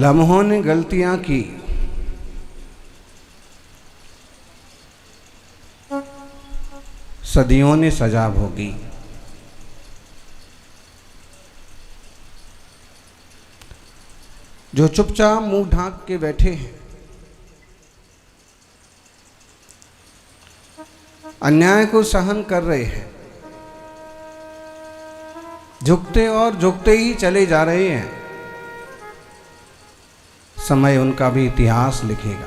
लम्हों ने गलतियां की, सदियों ने सजा भोगी। जो चुपचाप मुंह ढांक के बैठे हैं, अन्याय को सहन कर रहे हैं, झुकते और झुकते ही चले जा रहे हैं, समय उनका भी इतिहास लिखेगा।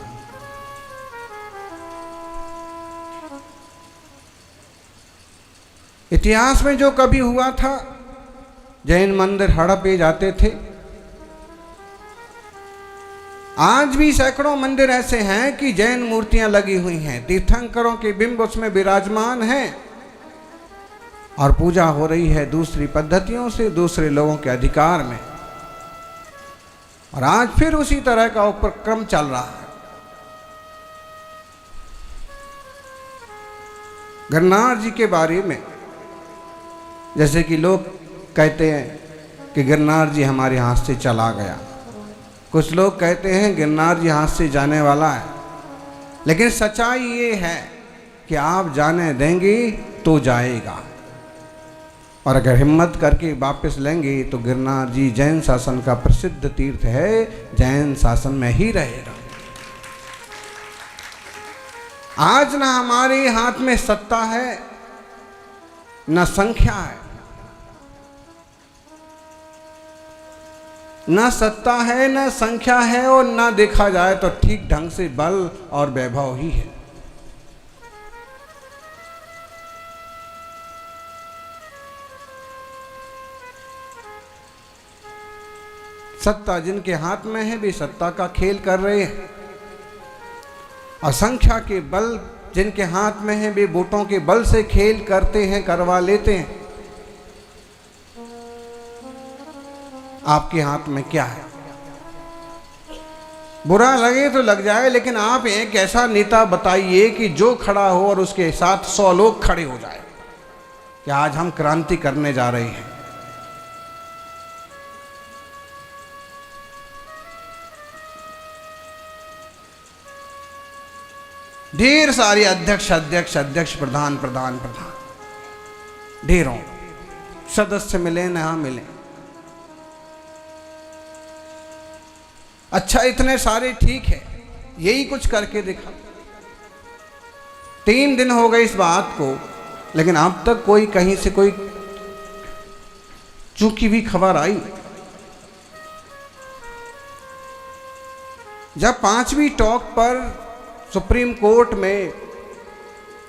इतिहास में जो कभी हुआ था, जैन मंदिर हड़पे जाते थे, आज भी सैकड़ों मंदिर ऐसे हैं कि जैन मूर्तियां लगी हुई हैं, तीर्थंकरों के बिंब उसमें विराजमान हैं और पूजा हो रही है दूसरी पद्धतियों से, दूसरे लोगों के अधिकार में। और आज फिर उसी तरह का उपक्रम चल रहा है। गिरनार जी के बारे में जैसे कि लोग कहते हैं कि गिरनार जी हमारे हाथ से चला गया, कुछ लोग कहते हैं गिरनार जी हाथ से जाने वाला है, लेकिन सच्चाई ये है कि आप जाने देंगे तो जाएगा, और अगर हिम्मत करके वापस लेंगे तो गिरनार जी जैन शासन का प्रसिद्ध तीर्थ है, जैन शासन में ही रहेगा। आज ना हमारे हाथ में सत्ता है, न संख्या है, न सत्ता है न संख्या है, और ना देखा जाए तो ठीक ढंग से बल और वैभव ही है। सत्ता जिनके हाथ में है वे सत्ता का खेल कर रहे हैं, और संख्या के बल जिनके हाथ में है वे वोटों के बल से खेल करते हैं, करवा लेते हैं। आपके हाथ में क्या है? बुरा लगे तो लग जाए, लेकिन आप एक ऐसा नेता बताइए कि जो खड़ा हो और उसके साथ 100 लोग खड़े हो जाए कि आज हम क्रांति करने जा रहे हैं। ढेर सारे अध्यक्ष अध्यक्ष अध्यक्ष, प्रधान प्रधान प्रधान, ढेरों सदस्य मिले ना मिले। अच्छा, इतने सारे ठीक है, यही कुछ करके दिखा। 3 दिन हो गए इस बात को, लेकिन अब तक कोई कहीं से कोई चूकी भी खबर आई। जब 5वीं टॉक पर सुप्रीम कोर्ट में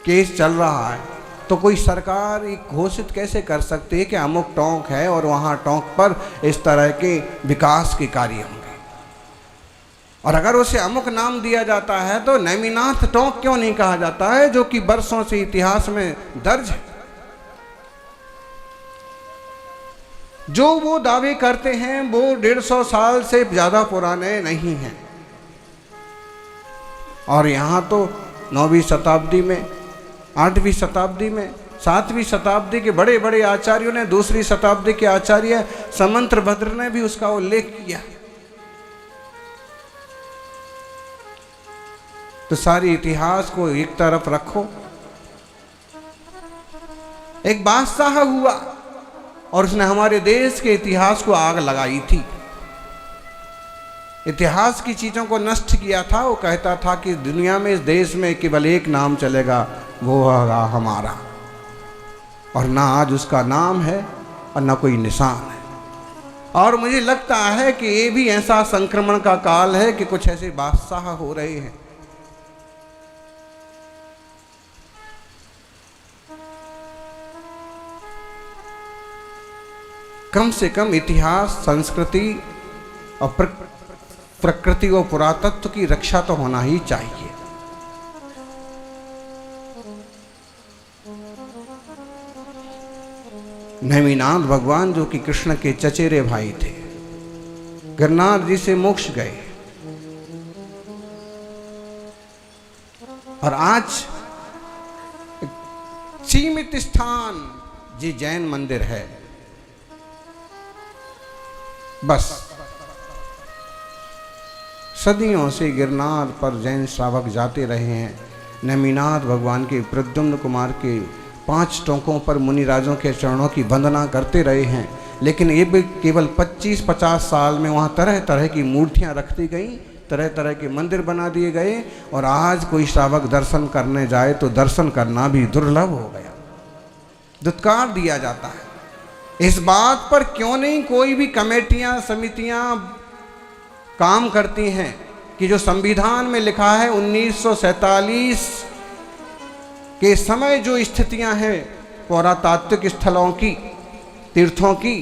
केस चल रहा है, तो कोई सरकार घोषित कैसे कर सकती है कि अमुक टोंक है और वहाँ टोंक पर इस तरह के विकास के कार्य होंगे, और अगर उसे अमुक नाम दिया जाता है तो नेमिनाथ टोंक क्यों नहीं कहा जाता है, जो कि बरसों से इतिहास में दर्ज है। जो वो दावे करते हैं वो 150 साल से ज़्यादा पुराने नहीं हैं, और यहाँ तो 9वीं शताब्दी में, 8वीं शताब्दी में, 7वीं शताब्दी के बड़े बड़े आचार्यों ने, 2री शताब्दी के आचार्य समंत्रभद्र ने भी उसका उल्लेख किया। तो सारी इतिहास को एक तरफ रखो। एक बादशाह हुआ और उसने हमारे देश के इतिहास को आग लगाई थी, इतिहास की चीज़ों को नष्ट किया था। वो कहता था कि दुनिया में, इस देश में केवल एक नाम चलेगा, वो होगा हमारा, और ना आज उसका नाम है और ना कोई निशान है। और मुझे लगता है कि ये भी ऐसा संक्रमण का काल है कि कुछ ऐसे बादशाह हो रहे हैं। कम से कम इतिहास, संस्कृति और प्रकृति और पुरातत्व की रक्षा तो होना ही चाहिए। नेमिनाथ भगवान, जो कि कृष्ण के चचेरे भाई थे, गिरनार जी से मोक्ष गए, और आज सीमित स्थान जी जैन मंदिर है। बस सदियों से गिरनार पर जैन श्रावक जाते रहे हैं। नेमिनाथ भगवान के प्रद्युम्न कुमार के 5 टोंकों पर मुनिराजों के चरणों की वंदना करते रहे हैं, लेकिन ये भी केवल 25-50 साल में वहाँ तरह तरह की मूर्तियाँ रख दी गई, तरह तरह के मंदिर बना दिए गए, और आज कोई श्रावक दर्शन करने जाए तो दर्शन करना भी दुर्लभ हो गया, दुत्कार दिया जाता है। इस बात पर क्यों नहीं कोई भी कमेटियाँ समितियाँ काम करती हैं कि जो संविधान में लिखा है 1947 के समय जो स्थितियां हैं पौरातात्विक स्थलों की, तीर्थों की,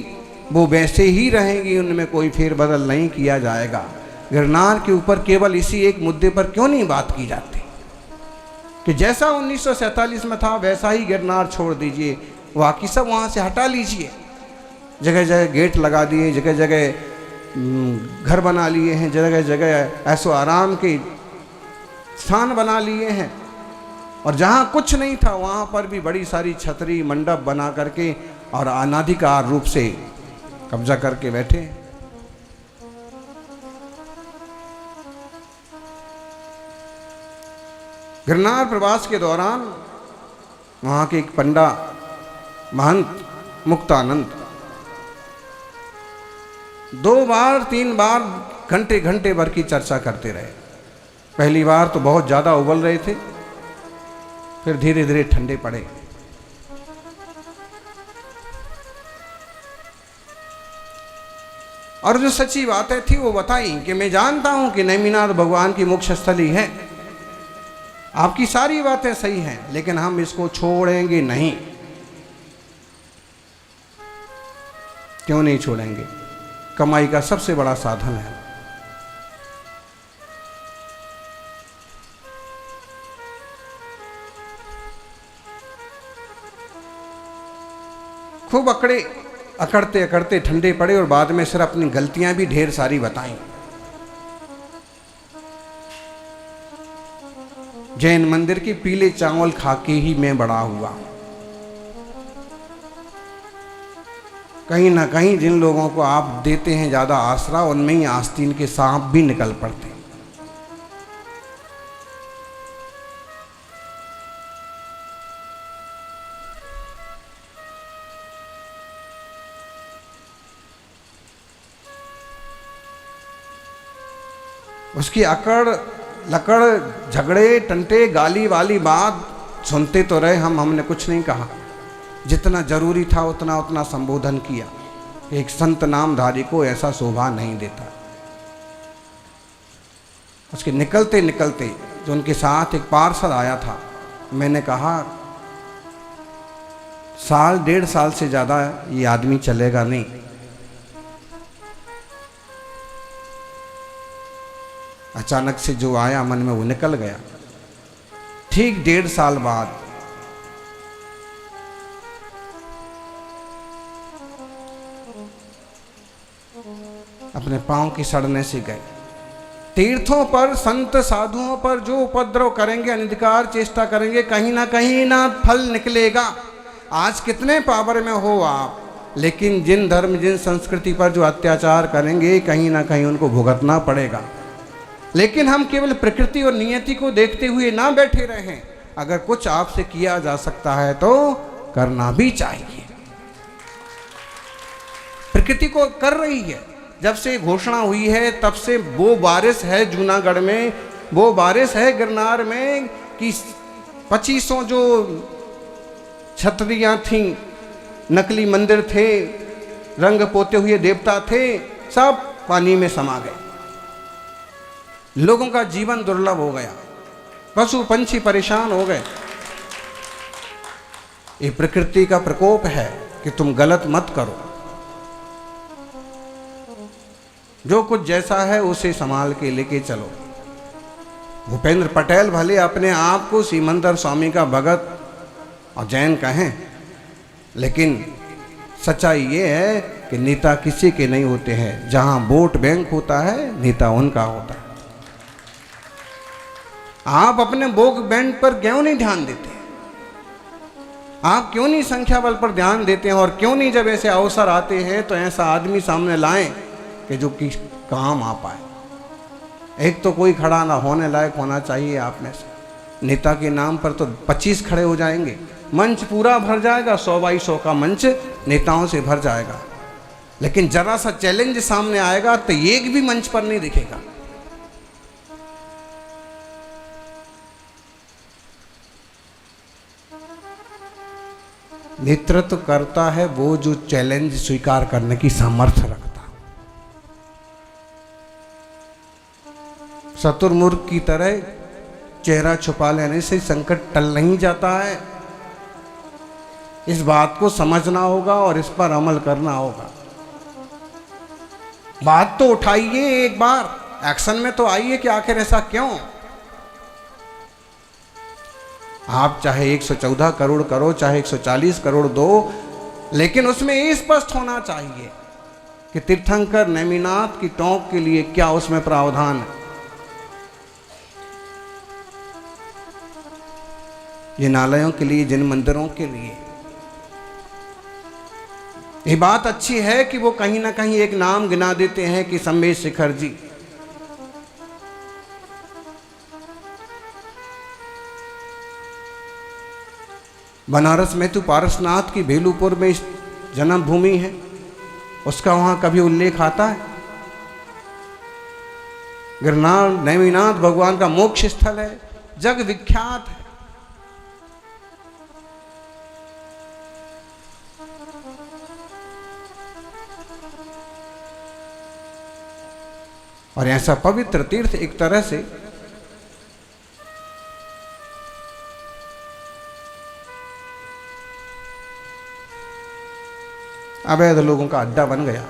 वो वैसे ही रहेंगी, उनमें कोई फेरबदल नहीं किया जाएगा। गिरनार के ऊपर केवल इसी एक मुद्दे पर क्यों नहीं बात की जाती कि जैसा 1947 में था वैसा ही गिरनार छोड़ दीजिए, बाकी सब वहाँ से हटा लीजिए। जगह जगह गेट लगा दिए, जगह जगह घर बना लिए हैं, जगह जगह ऐसो आराम के स्थान बना लिए हैं, और जहाँ कुछ नहीं था वहाँ पर भी बड़ी सारी छतरी मंडप बना करके और अनाधिकार रूप से कब्जा करके बैठे। गिरनार प्रवास के दौरान वहाँ के एक पंडा महंत मुक्तानंद 2-3 बार घंटे घंटे भर की चर्चा करते रहे। पहली बार तो बहुत ज़्यादा उबल रहे थे, फिर धीरे धीरे ठंडे पड़े। और जो सच्ची बातें थी वो बताई कि मैं जानता हूं कि नेमिनाथ भगवान की मोक्ष स्थली है, आपकी सारी बातें सही हैं, लेकिन हम इसको छोड़ेंगे नहीं। क्यों नहीं छोड़ेंगे? कमाई का सबसे बड़ा साधन है। खूब अकड़ते अकड़ते ठंडे पड़े और बाद में सिर्फ अपनी गलतियां भी ढेर सारी बताई। जैन मंदिर के पीले चावल खा के ही मैं बड़ा हुआ। कहीं ना कहीं जिन लोगों को आप देते हैं ज़्यादा आसरा, उनमें ही आस्तीन के सांप भी निकल पड़ते हैं। उसकी अकड़ लकड़ झगड़े टंटे गाली वाली बात सुनते तो रहे हम, हमने कुछ नहीं कहा। जितना जरूरी था उतना उतना संबोधन किया। एक संत नामधारी को ऐसा शोभा नहीं देता। उसके निकलते निकलते जो उनके साथ एक पार्षद आया था, मैंने कहा 1.5 साल से ज़्यादा ये आदमी चलेगा नहीं। अचानक से जो आया मन में वो निकल गया। ठीक 1.5 साल बाद अपने पांव की सड़ने से गए। तीर्थों पर संत साधुओं पर जो उपद्रव करेंगे, अनधिकार चेष्टा करेंगे, कहीं ना फल निकलेगा। आज कितने पावर में हो आप, लेकिन जिन धर्म जिन संस्कृति पर जो अत्याचार करेंगे कहीं ना कहीं उनको भुगतना पड़ेगा। लेकिन हम केवल प्रकृति और नियति को देखते हुए ना बैठे रहें। अगर कुछ आपसे किया जा सकता है तो करना भी चाहिए। प्रकृति को कर रही है। जब से घोषणा हुई है तब से वो बारिश है जूनागढ़ में, वो बारिश है गिरनार में कि 2500 जो छतरियाँ थीं, नकली मंदिर थे, रंग पोते हुए देवता थे, सब पानी में समा गए। लोगों का जीवन दुर्लभ हो गया, पशु पंछी परेशान हो गए। ये प्रकृति का प्रकोप है कि तुम गलत मत करो। जो कुछ जैसा है उसे संभाल के लेके चलो। भूपेंद्र पटेल भले अपने आप को सीमंदर स्वामी का भगत और जैन कहें, लेकिन सच्चाई ये है कि नेता किसी के नहीं होते हैं। जहां वोट बैंक होता है, नेता उनका होता है। आप अपने वोट बैंक पर क्यों नहीं ध्यान देते? आप क्यों नहीं संख्या बल पर ध्यान देते हैं? और क्यों नहीं जब ऐसे अवसर आते हैं तो ऐसा आदमी सामने लाएं कि जो कि काम आ पाए? एक तो कोई खड़ा ना होने लायक होना चाहिए आप में से। नेता के नाम पर तो 25 खड़े हो जाएंगे, मंच पूरा भर जाएगा, 100x100 का मंच नेताओं से भर जाएगा, लेकिन जरा सा चैलेंज सामने आएगा तो एक भी मंच पर नहीं दिखेगा। नेतृत्व करता है वो जो चैलेंज स्वीकार करने की सामर्थ्य रखता। शतुरमुर्ग की तरह चेहरा छुपा लेने से संकट टल नहीं जाता है। इस बात को समझना होगा और इस पर अमल करना होगा। बात तो उठाइए, एक बार एक्शन में तो आइए कि आखिर ऐसा क्यों। आप चाहे 114 करोड़ करो, चाहे 140 करोड़ दो, लेकिन उसमें ये स्पष्ट होना चाहिए कि तीर्थंकर नेमिनाथ की टोंक के लिए क्या उसमें प्रावधान है। जिन आलयों के लिए, जिन मंदिरों के लिए, ये बात अच्छी है कि वो कहीं ना कहीं एक नाम गिना देते हैं कि संमेश शिखर जी। बनारस में तो पारसनाथ की भेलूपुर में जन्मभूमि है, उसका वहां कभी उल्लेख आता है? गिरनार नेमिनाथ भगवान का मोक्ष स्थल है, जग विख्यात है। और ऐसा पवित्र तीर्थ एक तरह से अवैध लोगों का अड्डा बन गया।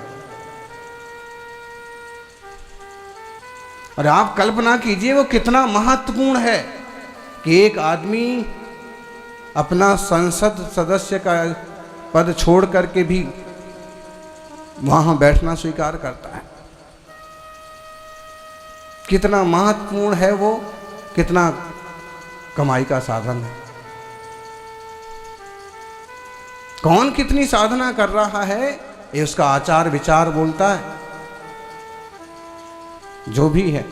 और आप कल्पना कीजिए वो कितना महत्वपूर्ण है कि एक आदमी अपना संसद सदस्य का पद छोड़ करके भी वहां बैठना स्वीकार करता है। कितना महत्वपूर्ण है वो, कितना कमाई का साधन है। कौन कितनी साधना कर रहा है ये उसका आचार विचार बोलता है। जो भी है,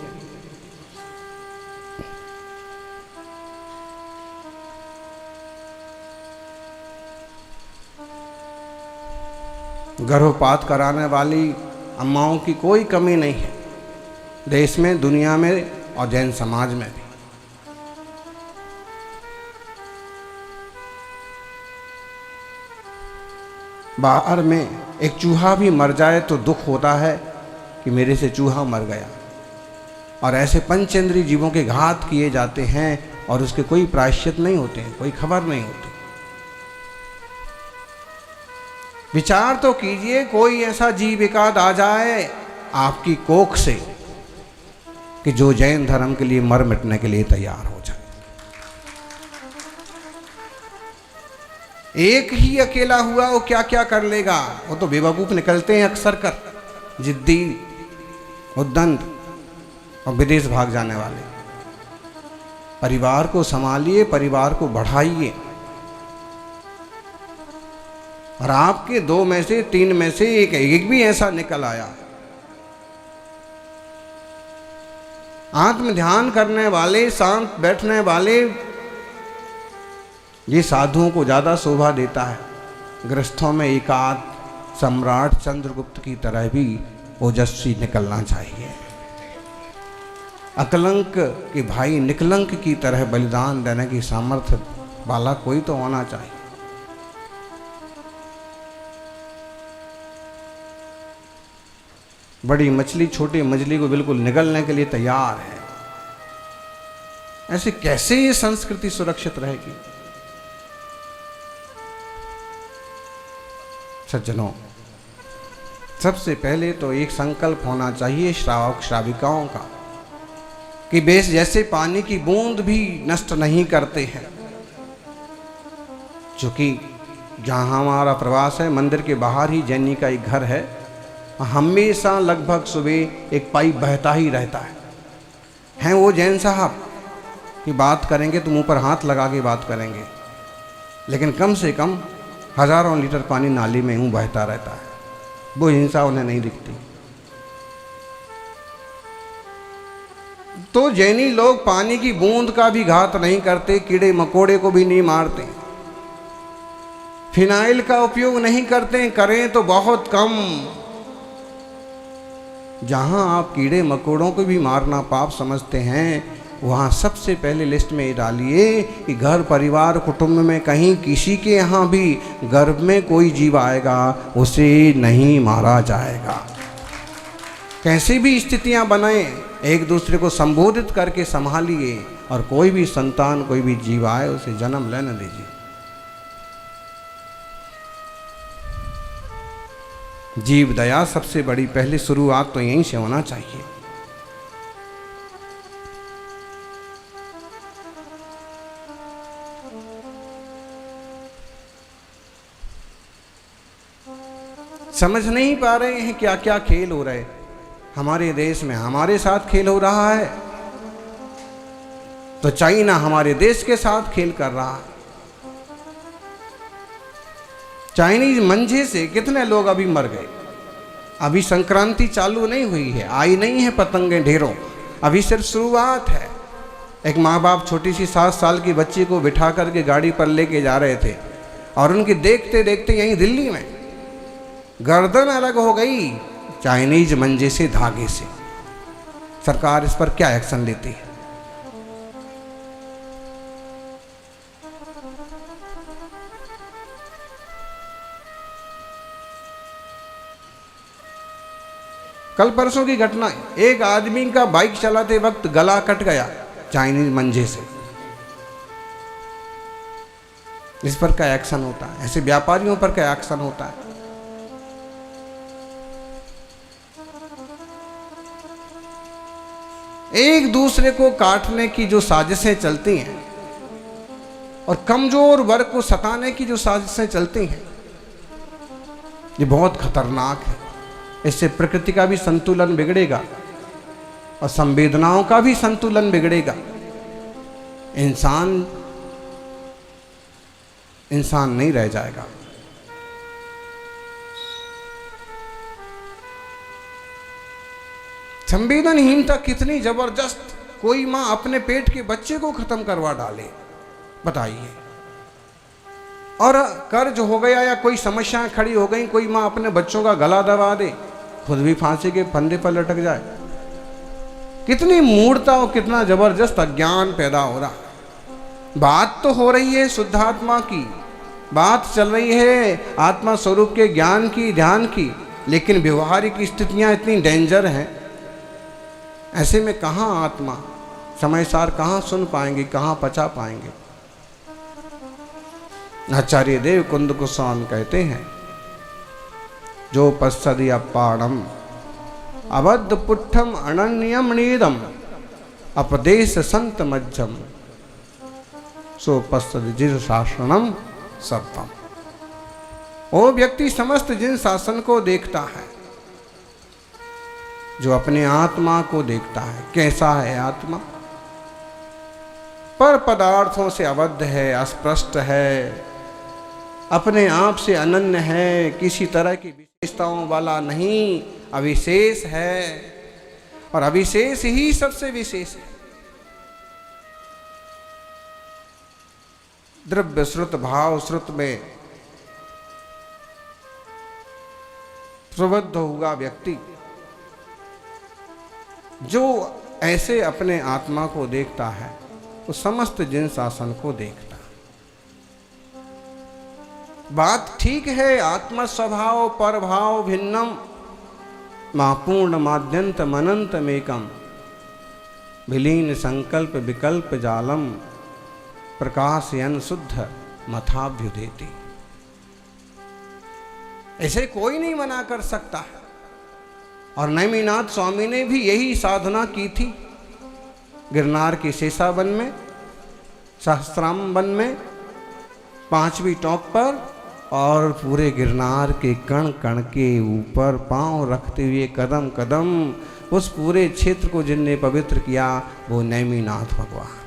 गर्भपात कराने वाली अम्माओं की कोई कमी नहीं है देश में, दुनिया में और जैन समाज में भी। बाहर में एक चूहा भी मर जाए तो दुख होता है कि मेरे से चूहा मर गया, और ऐसे पंचेंद्रीय जीवों के घात किए जाते हैं और उसके कोई प्रायश्चित नहीं होते हैं, कोई खबर नहीं होती। विचार तो कीजिए, कोई ऐसा जीव एकाद आ जाए आपकी कोख से कि जो जैन धर्म के लिए मर मिटने के लिए तैयार हो जाए। एक ही अकेला हुआ वो क्या क्या कर लेगा। वो तो बेवकूफ निकलते हैं अक्सर कर, जिद्दी, उद्दंड और विदेश भाग जाने वाले। परिवार को संभालिए, परिवार को बढ़ाइए। और आपके 2 में से 3 में से एक भी ऐसा निकल आया, आत्म ध्यान करने वाले, शांत बैठने वाले, ये साधुओं को ज़्यादा शोभा देता है। गृहस्थों में एकाध सम्राट चंद्रगुप्त की तरह भी ओजस्वी निकलना चाहिए। अकलंक के भाई निकलंक की तरह बलिदान देने की सामर्थ्य वाला कोई तो होना चाहिए। बड़ी मछली छोटी मछली को बिल्कुल निगलने के लिए तैयार है। ऐसे कैसे ये संस्कृति सुरक्षित रहेगी? सज्जनों, सबसे पहले तो एक संकल्प होना चाहिए श्रावक श्राविकाओं का कि बेस जैसे पानी की बूंद भी नष्ट नहीं करते हैं। चूंकि जहाँ हमारा प्रवास है, मंदिर के बाहर ही जैनी का एक घर है, हमेशा लगभग सुबह एक पाइप बहता ही रहता है। वो जैन साहब की बात करेंगे तो मुंह पर हाथ लगा के बात करेंगे, लेकिन कम से कम हजारों लीटर पानी नाली में यूं बहता रहता है। वो हिंसा उन्हें नहीं दिखती। तो जैनी लोग पानी की बूंद का भी घात नहीं करते, कीड़े मकोड़े को भी नहीं मारते, फिनाइल का उपयोग नहीं करते, करें तो बहुत कम। जहां आप कीड़े मकोड़ों को भी मारना पाप समझते हैं, वहाँ सबसे पहले लिस्ट में ये डालिए कि घर परिवार कुटुंब में कहीं किसी के यहाँ भी गर्भ में कोई जीव आएगा, उसे नहीं मारा जाएगा। कैसी भी स्थितियाँ बनाए, एक दूसरे को संबोधित करके संभालिए, और कोई भी संतान कोई भी जीव आए उसे जन्म लेने दीजिए। जीव दया सबसे बड़ी पहली शुरुआत तो यहीं से होना चाहिए। समझ नहीं पा रहे हैं क्या क्या खेल हो रहे हमारे देश में। हमारे साथ खेल हो रहा है तो चाइना हमारे देश के साथ खेल कर रहा है। चाइनीज मंझे से कितने लोग अभी मर गए। अभी संक्रांति चालू नहीं हुई है, आई नहीं है पतंगें ढेरों, अभी सिर्फ शुरुआत है। एक माँ बाप छोटी सी 7 साल की बच्ची को बिठा करके गाड़ी पर लेके जा रहे थे, और उनकी देखते देखते यहीं दिल्ली में गर्दन अलग हो गई चाइनीज मंजे से, धागे से। सरकार इस पर क्या एक्शन लेती है? कल परसों की घटना, एक आदमी का बाइक चलाते वक्त गला कट गया चाइनीज मंजे से। इस पर क्या एक्शन होता है? ऐसे व्यापारियों पर क्या एक्शन होता है? एक दूसरे को काटने की जो साजिशें चलती हैं और कमजोर वर्ग को सताने की जो साजिशें चलती हैं, ये बहुत खतरनाक है। इससे प्रकृति का भी संतुलन बिगड़ेगा और संवेदनाओं का भी संतुलन बिगड़ेगा। इंसान नहीं रह जाएगा। संवेदनहीनता कितनी जबरदस्त। कोई माँ अपने पेट के बच्चे को खत्म करवा डाले, बताइए। और कर्ज हो गया या कोई समस्याएं खड़ी हो गई, कोई माँ अपने बच्चों का गला दबा दे, खुद भी फांसी के फंदे पर लटक जाए। कितनी मूर्खता और कितना जबरदस्त अज्ञान पैदा हो रहा है। बात तो हो रही है शुद्ध आत्मा की, बात चल रही है आत्मा स्वरूप के ज्ञान की, ध्यान की, लेकिन व्यवहारिक स्थितियां इतनी डेंजर हैं। ऐसे में कहाँ आत्मा समय सार कहाँ सुन पाएंगे, कहाँ पचा पाएंगे। आचार्य देव कुंद गोस्वामी कहते हैं, जो पश्चदि अपाणम अबद्ध पुट्ठम अनन्यम नीदम अपदेश संत मज्जम सो पश्चदि जिन शासनम सत्तम। वो व्यक्ति समस्त जिन शासन को देखता है, जो अपने आत्मा को देखता है। कैसा है आत्मा? पर पदार्थों से अबद्ध है, अस्पष्ट है, अपने आप से अनन्य है, किसी तरह की विशेषताओं वाला नहीं, अविशेष है। और अविशेष ही सबसे विशेष है। द्रव्य श्रुत भाव श्रुत में प्रबद्ध हुआ व्यक्ति जो ऐसे अपने आत्मा को देखता है, वो समस्त जिन शासन को देखता है। बात ठीक है, आत्म स्वभाव परभाव भिन्नम मापूर्ण माद्यंत मनंत मेकम विलीन संकल्प विकल्प जालम प्रकाशयन शुद्ध मथाभ्युदेति। ऐसे कोई नहीं मना कर सकता है। और नेमिनाथ स्वामी ने भी यही साधना की थी। गिरनार के शेषावन में, सहस्त्राम वन में, 5वीं टॉप पर, और पूरे गिरनार के कण कण के ऊपर पांव रखते हुए कदम कदम उस पूरे क्षेत्र को जिनने पवित्र किया, वो नेमिनाथ भगवान।